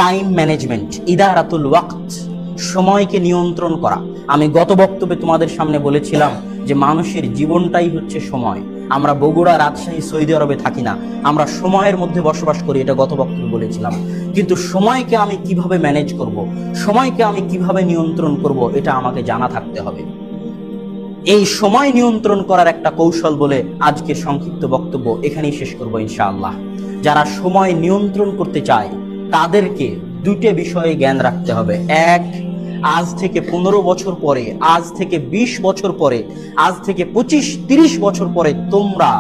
Time management, ইদারাতুল ওয়াক্ত, সময়কে নিয়ন্ত্রণ করা। আমি গত বক্তব্যে তোমাদের সামনে বলেছিলাম যে মানুষের জীবনটাই হচ্ছে সময়। আমরা বগুড়া, রাজশাহী, সৌদি আরবে থাকি না, আমরা সময়ের মধ্যে বসবাস করি, এটা গত বক্তব্যে বলেছিলাম। কিন্তু সময়কে আমি কিভাবে ম্যানেজ করব, সময়কে আমি কিভাবে নিয়ন্ত্রণ করব, এটা আমাকে জানা থাকতে হবে। এই সময় নিয়ন্ত্রণ করার একটা কৌশল বলে আজকের সংক্ষিপ্ত বক্তব্য এখানেই শেষ করব ইনশাআল্লাহ। যারা সময় নিয়ন্ত্রণ করতে চায় তাদেরকে দুটো বিষয়ে জ্ঞান রাখতে হবে। এক, আজ থেকে 15 বছর পরে, আজ থেকে 20 বছর পরে, আজ থেকে 25-30 বছর পরে তোমরা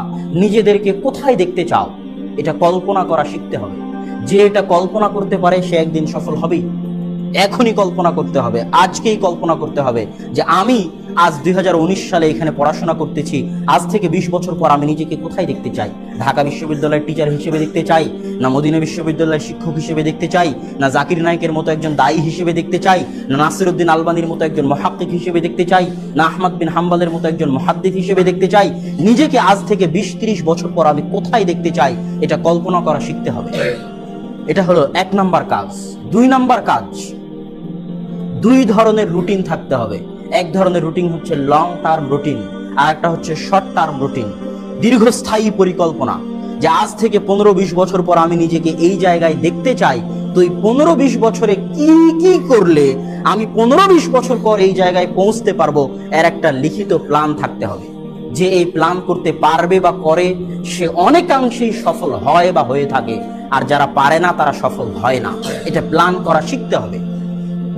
নিজেদেরকে কোথায় দেখতে চাও, এটা কল্পনা করা শিখতে হবে। যে এটা কল্পনা করতে পারে সে একদিন সফল হবেই। এখনই কল্পনা করতে হবে, আজকেই কল্পনা করতে হবে যে আমি আজ 2019 সালে এখানে পড়াশোনা করতেছি, আজ থেকে 20 বছর পর আমি নিজেকে কোথায় দেখতে চাই। ঢাকা বিশ্ববিদ্যালয়ের টিচার হিসেবে দেখতে চাই, না মদিনা বিশ্ববিদ্যালয়ের শিক্ষক হিসেবে দেখতে চাই, না জাকির নায়েকের মতো একজন দায়ী হিসেবে দেখতে চাই, না নাসিরউদ্দিন আলবানীর মতো একজন মুহাক্কিক হিসেবে দেখতে চাই, না আহমদ বিন হাম্বলের মতো একজন মুহাদ্দিস হিসেবে দেখতে চাই। নিজেকে আজ থেকে 20-30 বছর পর আমি কোথায় দেখতে চাই, এটা কল্পনা করা শিখতে হবে। এটা হলো 1 নাম্বার কাজ। 2 নাম্বার কাজ, 2 ধরনের রুটিন থাকতে হবে। এক ধরনের রুটিন হচ্ছে লং টার্ম রুটিন, আর একটা হচ্ছে শর্ট টার্ম রুটিন, দীর্ঘস্থায়ী পরিকল্পনা। যে আজ থেকে 15-20 বছর পর আমি নিজেকে এই জায়গায় দেখতে চাই, তো এই 15-20 বছরে কি কি করলে আমি 15-20 বছর পর এই জায়গায় পৌঁছতে পারবো, এর একটা লিখিত প্ল্যান থাকতে হবে। যে এই প্ল্যান করতে পারবে বা করে সে অনেকাংশেই সফল হয় বা হয়ে থাকে, আর যারা পারে না তারা সফল হয় না। এটা প্ল্যান করা শিখতে হবে।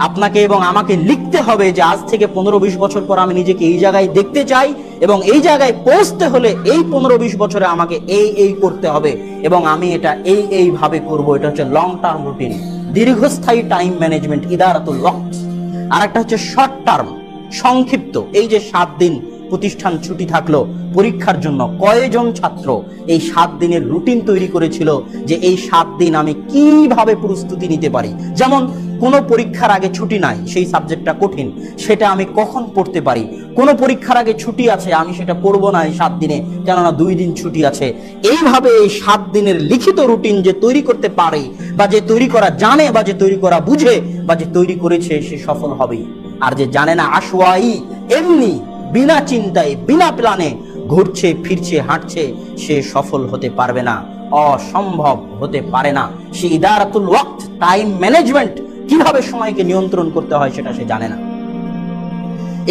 আপনাকে এবং আমাকে লিখতে হবে যে আজ থেকে 15-20 বছর পর আমি নিজেকে এই জায়গায় দেখতে চাই, এবং এই জায়গায় পৌঁছতে হলে এই 15-20 বছরে আমাকে এই করতে হবে, এবং আমি এটা এই ভাবে করব। এটা হচ্ছে লং টার্ম রুটিন, দীর্ঘস্থায়ী টাইম ম্যানেজমেন্ট, ইদারাতুল ওয়াক্ত। আর একটা হচ্ছে শর্ট টার্ম, সংক্ষিপ্ত। এই যে 7 দিন প্রতিষ্ঠান ছুটি থাকলো পরীক্ষার জন্য, কয়জন ছাত্র এই 7 দিনের রুটিন তৈরি করেছিল যে এই 7 দিন আমি কিভাবে প্রস্তুতি নিতে পারি। যেমন কোনো পরীক্ষার আগে ছুটি নাই, সেই সাবজেক্টটা কঠিন, সেটা আমি কখন পড়তে পারি। কোনো পরীক্ষার আগে ছুটি আছে, আমি সেটা পড়বো না এই 7 দিনে, কেননা 2 দিন ছুটি আছে। এইভাবে এই 7 দিনের লিখিত রুটিন যে তৈরি করতে পারে, বা যে তৈরি করা জানে, বা যে তৈরি করা বুঝে, বা যে তৈরি করেছে, সে সফল হবেই। আর যে জানে না, আশওয়াই, এমনি বিনা চিন্তায় বিনা প্ল্যানে ঘুরছে ফিরছে হাঁটছে, সে সফল হতে পারবে না, অসম্ভব হতে পারে না। সে ইদারাতুল ওয়াক্ত, টাইম ম্যানেজমেন্ট, কিভাবে সময়কে নিয়ন্ত্রণ করতে হয় সেটা সে জানে না।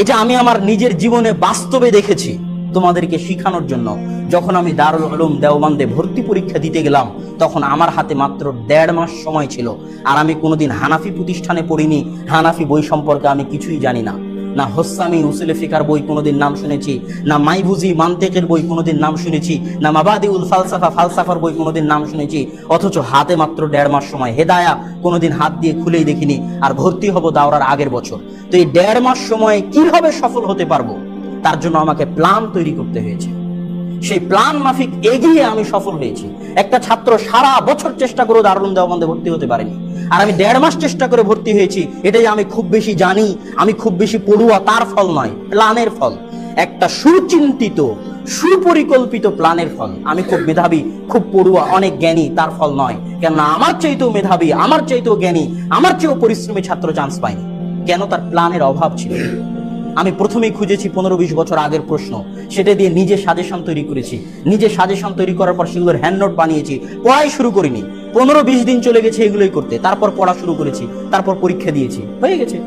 এটা আমি আমার নিজের জীবনে বাস্তবে দেখেছি তোমাদেরকে শিখানোর জন্য। যখন আমি দারুল উলুম দেওবন্দে ভর্তি পরীক্ষা দিতে গেলাম, তখন আমার হাতে মাত্র 1.5 মাস সময় ছিল, আর আমি কোনোদিন হানাফি প্রতিষ্ঠানে পড়িনি, হানাফি বই সম্পর্কে আমি কিছুই জানি না। না হোসামি উসুলে ফিকার বই কোনোদিন নাম শুনেছি, না মাইবুজি মান্তেকের বই কোনোদিন নাম শুনেছি, না মাবাদিউল ফালসাফা ফালসাফার বই কোনোদিন নাম শুনেছি। অথচ হাতে মাত্র 1.5 মাস সময়, হেদায়া কোনোদিন হাত দিয়ে খুলেই দেখিনি, আর ভর্তি হব দাওরার আগের বছর। তো এই 1.5 মাস সময়ে কিভাবে সফল হতে পারবো, তার জন্য আমাকে প্ল্যান তৈরি করতে হয়েছে। সেই প্ল্যান মাফিক এগিয়ে আমি সফল হয়েছি। একটা ছাত্র সারা বছর চেষ্টা করে দারুল উলুম দেওবন্দে ভর্তি হতে পারেনি, আর আমি 1.5 মাস চেষ্টা করে ভর্তি হয়েছি। এটাই আমি খুব বেশি জানি, আমি খুব বেশি পড়ুয়া, তার ফল নয়, প্ল্যানের ফল। একটা সুচিন্তিত সুপরিকল্পিত প্ল্যানের ফল। আমি খুব মেধাবী, খুব পড়ুয়া, অনেক জ্ঞানী, তার ফল নয়। কেননা আমার চাইতেও মেধাবী, আমার চাইতেও জ্ঞানী, আমার চেয়েও পরিশ্রমী ছাত্র চান্স পায়নি। কেন? তার প্ল্যানের অভাব ছিল। আমি প্রথমেই খুঁজেছি 15-20 বছর আগের প্রশ্ন, সেটা দিয়ে নিজে সাজেশন তৈরি করেছি। নিজে সাজেশন তৈরি করার পর সেগুলোর হ্যান্ড নোট বানিয়েছি। পড়াই শুরু করিনি, 15-20 দিন চলে গেছে এগুলোই করতে। তারপর পড়া শুরু করেছি, তারপর পরীক্ষা দিয়েছি, হয়ে গেছে।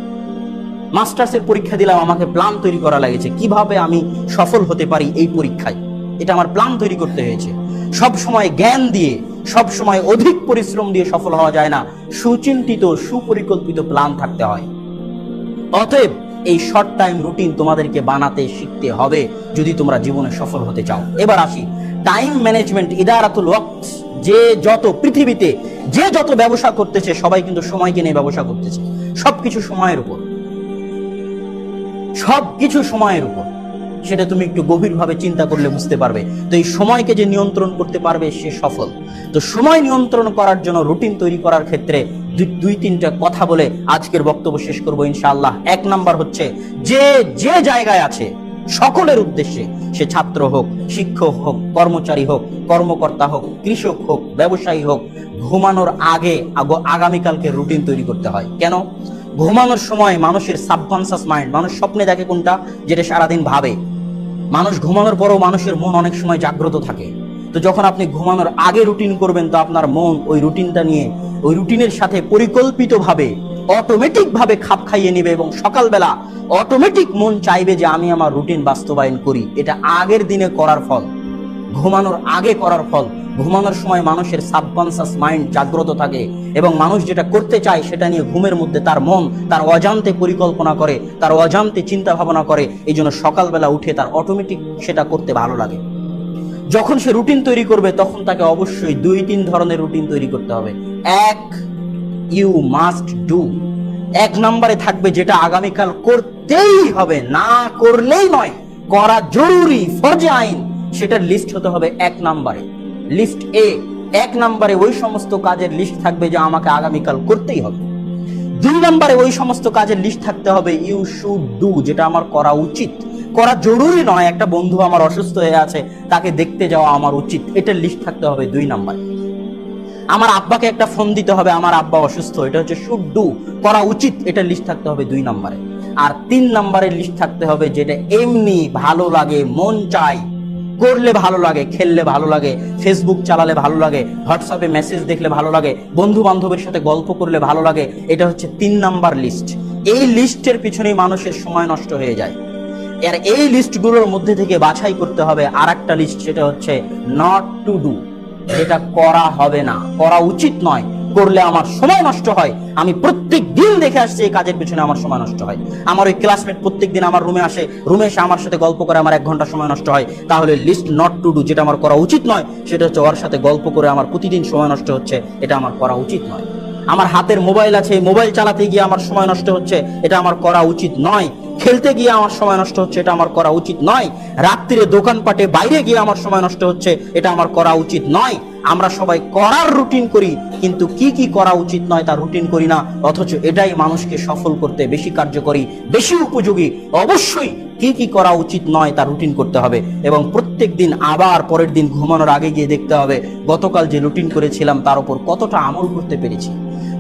মাস্টার্সের পরীক্ষা দিলাম, আমাকে প্ল্যান তৈরি করা লাগেছে কিভাবে আমি সফল হতে পারি এই পরীক্ষায়। এটা আমার প্ল্যান তৈরি করতে হয়েছে। সব সময় জ্ঞান দিয়ে, সব সময় অধিক পরিশ্রম দিয়ে সফল হওয়া যায় না, সুচিন্তিত সুপরিকল্পিত প্ল্যান থাকতে হয়। অতএব এই শর্ট টাইম রুটিন তোমাদেরকে বানাতে শিখতে হবে যদি তোমরা জীবনে সফল হতে চাও। এবার আসি টাইম ম্যানেজমেন্ট, ইদারাতুল ওয়াক্ত। যে যত পৃথিবীতে যে যত ব্যবসা করতেছে, সবাই কিন্তু সময়কে নিয়ে ব্যবসা করতেছে। সবকিছু সময়ের উপর, সবকিছু সময়ের উপর। সেটা তুমি একটু গভীরভাবে চিন্তা করলে বুঝতে পারবে। তো এই সময়কে যে নিয়ন্ত্রণ করতে পারবে সে সফল। তো সময় নিয়ন্ত্রণ করার জন্য রুটিন তৈরি করার ক্ষেত্রে 2-3টা কথা বলে আজকের বক্তব্য শেষ করবো ইনশাআল্লাহ। 1 নাম্বার হচ্ছে যে জায়গায় আছে সকলের উদ্দেশ্যে, সে ছাত্র হোক, শিক্ষক হোক, কর্মচারী হোক, কর্মকর্তা হোক, কৃষক হোক, ব্যবসায়ী হোক, ঘুমানোর আগে আগামীকালকে রুটিন তৈরি করতে হয়। কেন? ঘুমানোর সময় মানুষের সাবকনসিয়াস মাইন্ড, মানুষ স্বপ্নে দেখে কোনটা, যেটা সারাদিন ভাবে। মানুষ ঘুমানোর পরেও মানুষের মন অনেক সময় জাগ্রত থাকে। তো যখন আপনি ঘুমানোর আগে রুটিন করবেন, তো আপনার মন ওই রুটিনটা নিয়ে, ওই রুটিনের সাথে পরিকল্পিতভাবে অটোমেটিক ভাবে খাপ খাইয়ে নেবে, এবং সকালবেলা অটোমেটিক মন চাইবে যে আমি আমার রুটিন বাস্তবায়ন করি। এটা আগের দিনে করার ফল, ঘুমানোর আগে করার ফল। ঘুমানোর সময় মানুষের সাবকনসিয়াস মাইন্ড জাগ্রত থাকে, এবং মানুষ যেটা করতে চায় সেটা নিয়ে ঘুমের মধ্যে তার মন তার অজান্তে পরিকল্পনা করে, তার অজান্তে চিন্তা ভাবনা করে। এই জন্য সকালবেলা উঠে তার অটোমেটিক সেটা করতে ভালো লাগে। যখন সে রুটিন তৈরি করবে, তখন তাকে অবশ্যই 2-3 ধরনের রুটিন তৈরি করতে হবে। এক, ইউ মাস্ট ডু। 1 নম্বরে থাকবে যেটা আগামীকাল করতেই হবে, না করলেই নয়, করা জরুরি, ফরজে আইন। সেটার লিস্ট হতে হবে 1 নম্বরে। লিস্ট এ, 1 নম্বরে ওই সমস্ত কাজের লিস্ট থাকবে যে আমাকে আগামীকাল করতেই হবে। 2 নম্বরে ওই সমস্ত কাজের লিস্ট থাকতে হবে ইউ শুড ডু, যেটা আমার করা উচিত, করা জরুরি নয়। একটা বন্ধু আমার অসুস্থ হয়ে আছে, তাকে দেখতে যাওয়া আমার উচিত, এটার লিস্ট থাকতে হবে 2 নম্বরে। আমার আব্বাকে একটা ফোন দিতে হবে, আমার আব্বা অসুস্থ, এটা হচ্ছে শুড ডু, করা উচিত, এটার লিস্ট থাকতে হবে 2 নম্বরে। আর 3 নম্বরের লিস্ট থাকতে হবে যেটা এমনি ভালো লাগে, মন চাই, করলে ভালো লাগে, খেললে ভালো লাগে, ফেসবুক চালালে ভালো লাগে, হোয়াটসঅ্যাপে মেসেজ দেখলে ভালো লাগে, বন্ধু বান্ধবের সাথে গল্প করলে ভালো লাগে। এটা হচ্ছে 3 নাম্বার লিস্ট। এই লিস্টের পিছনেই মানুষের সময় নষ্ট হয়ে যায়। আর এই লিস্টগুলোর মধ্যে থেকে বাছাই করতে হবে আর একটা লিস্ট, সেটা হচ্ছে নট টু ডু, যেটা করা হবে না, করা উচিত নয়, করলে আমার সময় নষ্ট হয়। আমি প্রত্যেক দিন দেখে আসছি এই কাজের পিছনে আমার সময় নষ্ট হয়। আমার ওই ক্লাসমেট প্রত্যেক দিন আমার রুমে আসে, রুমে এসে আমার সাথে গল্প করে আমার 1 ঘন্টা সময় নষ্ট হয়। তাহলে লিস্ট নট টু ডু, যেটা আমার করা উচিত নয়, সেটা হচ্ছে ওর সাথে গল্প করে আমার প্রতিদিন সময় নষ্ট হচ্ছে, এটা আমার করা উচিত নয়। আমার হাতের মোবাইল আছে, মোবাইল চালাতে গিয়ে আমার সময় নষ্ট হচ্ছে, এটা আমার করা উচিত নয়। খেলতে গিয়ে আমার সময় নষ্ট হচ্ছে, এটা আমার করা উচিত নয়। রাত্রিরে দোকানপাটে বাইরে গিয়ে আমার সময় নষ্ট হচ্ছে, এটা আমার করা উচিত নয়। আমরা সবাই করার রুটিন করি, কিন্তু কি কি করা উচিত নয় তার রুটিন করি না, অথচ এটাই মানুষকে সফল করতে বেশি কার্যকরী, বেশি উপযোগী। অবশ্যই কি কি করা উচিত নয় তার রুটিন করতে হবে, এবং প্রত্যেক দিন আবার পরের দিন ঘুমানোর আগে গিয়ে দেখতে হবে গতকাল যে রুটিন করেছিলাম তার উপর কতটা আমল করতে পেরেছি।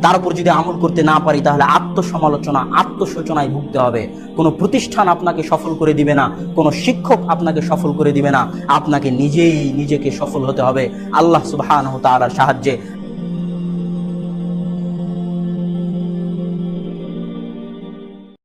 তার উপর যদি আমল করতে না পারি, তাহলে আত্মসমালোচনা, আত্মশোচনায় ভুগতে হবে। কোনো প্রতিষ্ঠান আপনাকে সফল করে দিবে না, কোনো শিক্ষক আপনাকে সফল করে দিবে না, আপনাকে নিজেই নিজেকে সফল হতে হবে। আল্লাহ সুবহানাহু ওয়া তাআলার সাহায্যে